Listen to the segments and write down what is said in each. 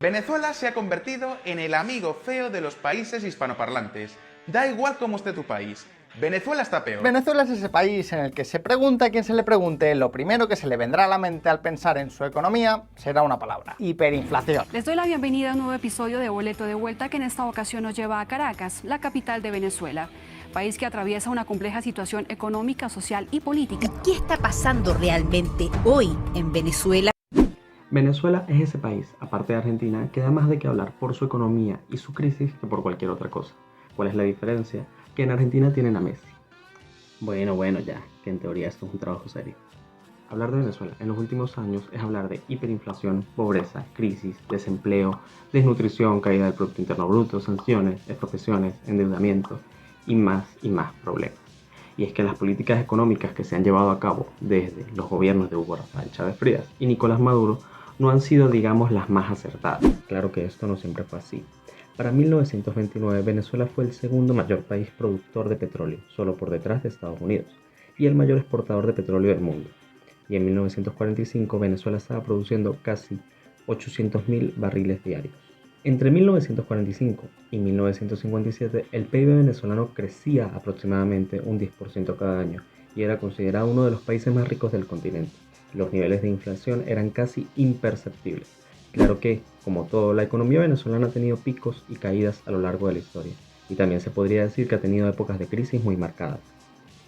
Venezuela se ha convertido en el amigo feo de los países hispanoparlantes. Da igual cómo esté tu país, Venezuela está peor. Venezuela es ese país en el que se pregunta a quien se le pregunte, lo primero que se le vendrá a la mente al pensar en su economía será una palabra: hiperinflación. Les doy la bienvenida a un nuevo episodio de Boleto de Vuelta que en esta ocasión nos lleva a Caracas, la capital de Venezuela, país que atraviesa una compleja situación económica, social y política. ¿Y qué está pasando realmente hoy en Venezuela? Venezuela es ese país, aparte de Argentina, que da más de qué hablar por su economía y su crisis que por cualquier otra cosa. ¿Cuál es la diferencia? Que en Argentina tienen a Messi. Bueno ya, que en teoría esto es un trabajo serio. Hablar de Venezuela en los últimos años es hablar de hiperinflación, pobreza, crisis, desempleo, desnutrición, caída del Producto Interno Bruto, sanciones, expropiaciones, endeudamiento y más problemas. Y es que las políticas económicas que se han llevado a cabo desde los gobiernos de Hugo Rafael Chávez Frías y Nicolás Maduro no han sido, digamos, las más acertadas. Claro que esto no siempre fue así. Para 1929, Venezuela fue el segundo mayor país productor de petróleo, solo por detrás de Estados Unidos, y el mayor exportador de petróleo del mundo. Y en 1945, Venezuela estaba produciendo casi 800.000 barriles diarios. Entre 1945 y 1957, el PIB venezolano crecía aproximadamente un 10% cada año y era considerado uno de los países más ricos del continente. Los niveles de inflación eran casi imperceptibles. Claro que, como todo, la economía venezolana ha tenido picos y caídas a lo largo de la historia, y también se podría decir que ha tenido épocas de crisis muy marcadas.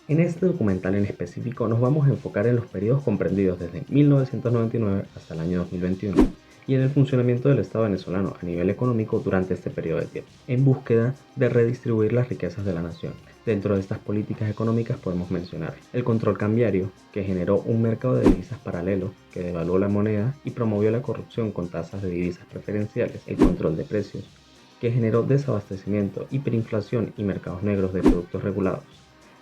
En este documental en específico nos vamos a enfocar en los periodos comprendidos desde 1999 hasta el año 2021 y en el funcionamiento del Estado venezolano a nivel económico durante este periodo de tiempo, en búsqueda de redistribuir las riquezas de la nación. Dentro de estas políticas económicas podemos mencionar el control cambiario, que generó un mercado de divisas paralelo que devaluó la moneda y promovió la corrupción con tasas de divisas preferenciales, el control de precios, que generó desabastecimiento, hiperinflación y mercados negros de productos regulados,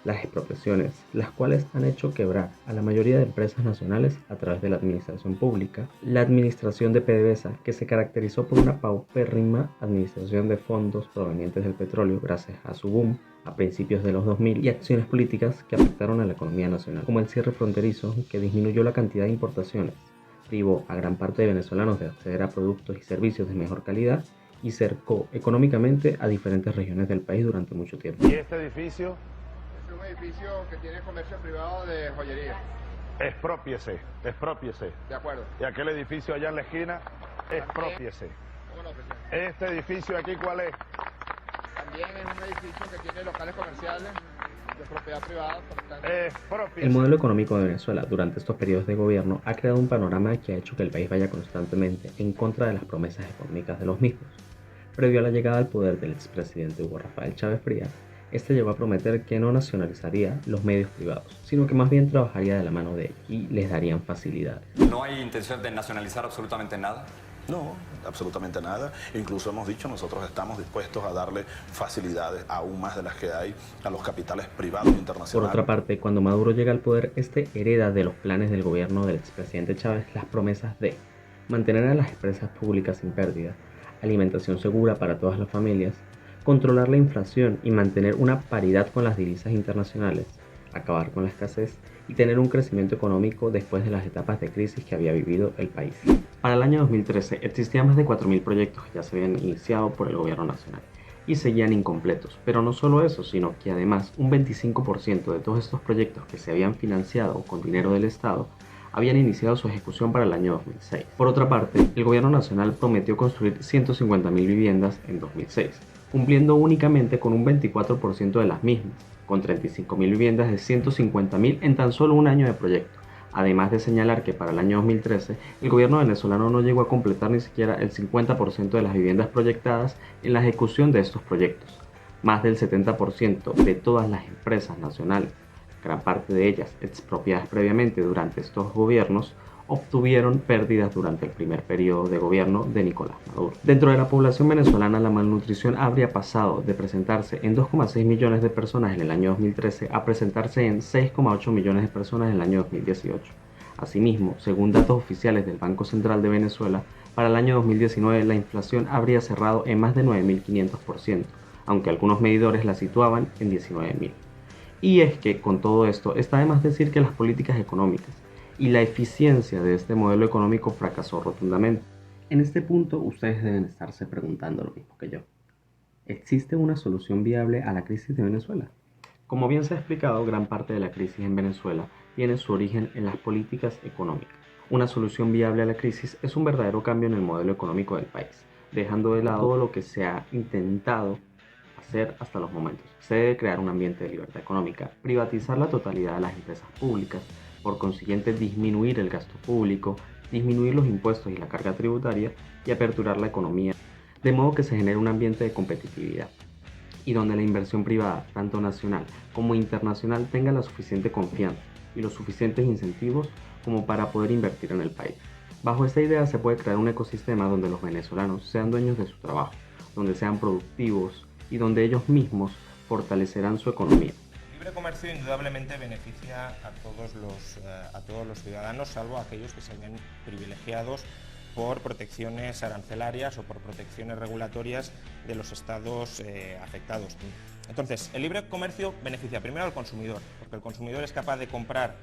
las expropiaciones, las cuales han hecho quebrar a la mayoría de empresas nacionales a través de la administración pública, la administración de PDVSA, que se caracterizó por una paupérrima administración de fondos provenientes del petróleo gracias a su boom a principios de los 2000 y acciones políticas que afectaron a la economía nacional, como el cierre fronterizo que disminuyó la cantidad de importaciones, privó a gran parte de venezolanos de acceder a productos y servicios de mejor calidad y cercó económicamente a diferentes regiones del país durante mucho tiempo. ¿Y este edificio? Es un edificio que tiene comercio privado de joyería. Expropiese. De acuerdo. Y aquel edificio allá en la esquina, expropiese. Este edificio aquí, ¿cuál es? También es un edificio que tiene locales comerciales de propiedad privada. Expropiese. El modelo económico de Venezuela durante estos periodos de gobierno ha creado un panorama que ha hecho que el país vaya constantemente en contra de las promesas económicas de los mismos. Previo a la llegada al poder del expresidente Hugo Rafael Chávez Frías, este llegó a prometer que no nacionalizaría los medios privados, sino que más bien trabajaría de la mano de ellos y les darían facilidades. ¿No hay intención de nacionalizar absolutamente nada? No, absolutamente nada. Incluso hemos dicho, nosotros estamos dispuestos a darle facilidades aún más de las que hay a los capitales privados internacionales. Por otra parte, cuando Maduro llega al poder, este hereda de los planes del gobierno del expresidente Chávez las promesas de mantener a las empresas públicas sin pérdida, alimentación segura para todas las familias, controlar la inflación y mantener una paridad con las divisas internacionales, acabar con la escasez y tener un crecimiento económico después de las etapas de crisis que había vivido el país. Para el año 2013 existían más de 4.000 proyectos que ya se habían iniciado por el gobierno nacional y seguían incompletos, pero no solo eso, sino que además un 25% de todos estos proyectos que se habían financiado con dinero del Estado habían iniciado su ejecución para el año 2006. Por otra parte, el gobierno nacional prometió construir 150.000 viviendas en 2006, cumpliendo únicamente con un 24% de las mismas, con 35.000 viviendas de 150.000 en tan solo un año de proyecto. Además de señalar que para el año 2013 el gobierno venezolano no llegó a completar ni siquiera el 50% de las viviendas proyectadas en la ejecución de estos proyectos. Más del 70% de todas las empresas nacionales, gran parte de ellas expropiadas previamente durante estos gobiernos, obtuvieron pérdidas durante el primer periodo de gobierno de Nicolás Maduro. Dentro de la población venezolana, la malnutrición habría pasado de presentarse en 2,6 millones de personas en el año 2013 a presentarse en 6,8 millones de personas en el año 2018. Asimismo, según datos oficiales del Banco Central de Venezuela, para el año 2019 la inflación habría cerrado en más de 9.500%, aunque algunos medidores la situaban en 19.000. Y es que, con todo esto, está de más decir que las políticas económicas y la eficiencia de este modelo económico fracasó rotundamente. En este punto ustedes deben estarse preguntando lo mismo que yo. ¿Existe una solución viable a la crisis de Venezuela? Como bien se ha explicado, gran parte de la crisis en Venezuela tiene su origen en las políticas económicas. Una solución viable a la crisis es un verdadero cambio en el modelo económico del país, dejando de lado todo lo que se ha intentado hacer hasta los momentos. Se debe crear un ambiente de libertad económica, privatizar la totalidad de las empresas públicas, por consiguiente disminuir el gasto público, disminuir los impuestos y la carga tributaria y aperturar la economía, de modo que se genere un ambiente de competitividad y donde la inversión privada, tanto nacional como internacional, tenga la suficiente confianza y los suficientes incentivos como para poder invertir en el país. Bajo esta idea se puede crear un ecosistema donde los venezolanos sean dueños de su trabajo, donde sean productivos y donde ellos mismos fortalecerán su economía. El libre comercio indudablemente beneficia a todos los ciudadanos, salvo a aquellos que se ven privilegiados por protecciones arancelarias o por protecciones regulatorias de los estados afectados. Entonces, el libre comercio beneficia primero al consumidor, porque el consumidor es capaz de comprar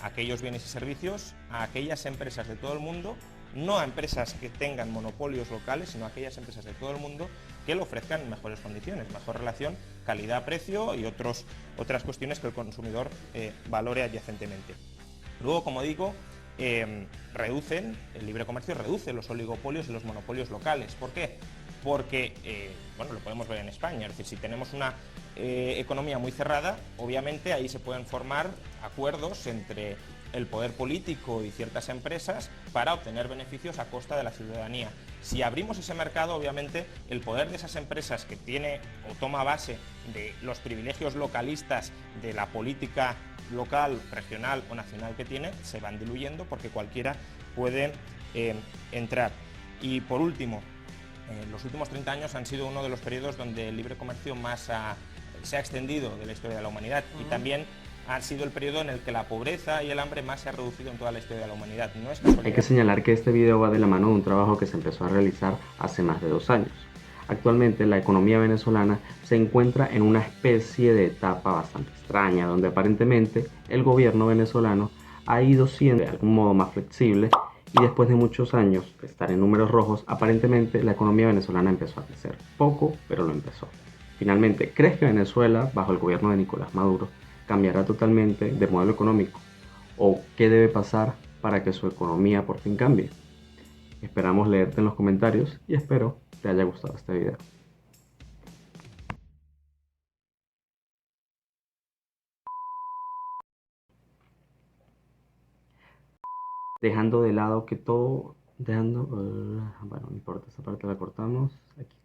aquellos bienes y servicios a aquellas empresas de todo el mundo, no a empresas que tengan monopolios locales, sino a aquellas empresas de todo el mundo que le ofrezcan mejores condiciones, mejor relación, calidad-precio y otras cuestiones que el consumidor valore adyacentemente. Luego, como digo, el libre comercio reduce los oligopolios y los monopolios locales. ¿Por qué? Porque, lo podemos ver en España, es decir, si tenemos una economía muy cerrada, obviamente ahí se pueden formar acuerdos entre el poder político y ciertas empresas para obtener beneficios a costa de la ciudadanía. Si abrimos ese mercado, obviamente el poder de esas empresas que tiene o toma base de los privilegios localistas de la política local, regional o nacional que tiene, se van diluyendo porque cualquiera puede entrar. Y por último, los últimos 30 años han sido uno de los periodos donde el libre comercio más se ha extendido de la historia de la humanidad y también ha sido el periodo en el que la pobreza y el hambre más se ha reducido en toda la historia de la humanidad. No es casualidad. Hay que señalar que este video va de la mano de un trabajo que se empezó a realizar hace más de 2 años. Actualmente la economía venezolana se encuentra en una especie de etapa bastante extraña, donde aparentemente el gobierno venezolano ha ido siendo de algún modo más flexible y después de muchos años de estar en números rojos, aparentemente la economía venezolana empezó a crecer. Poco, pero lo empezó. Finalmente, ¿crees que Venezuela, bajo el gobierno de Nicolás Maduro, cambiará totalmente de modelo económico? ¿O qué debe pasar para que su economía por fin cambie? Esperamos leerte en los comentarios y espero te haya gustado este video. Dejando de lado que todo... bueno, no importa, esa parte la cortamos. Aquí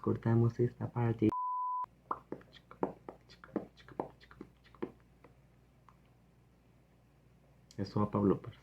cortamos esta parte. Eso va para bloopers.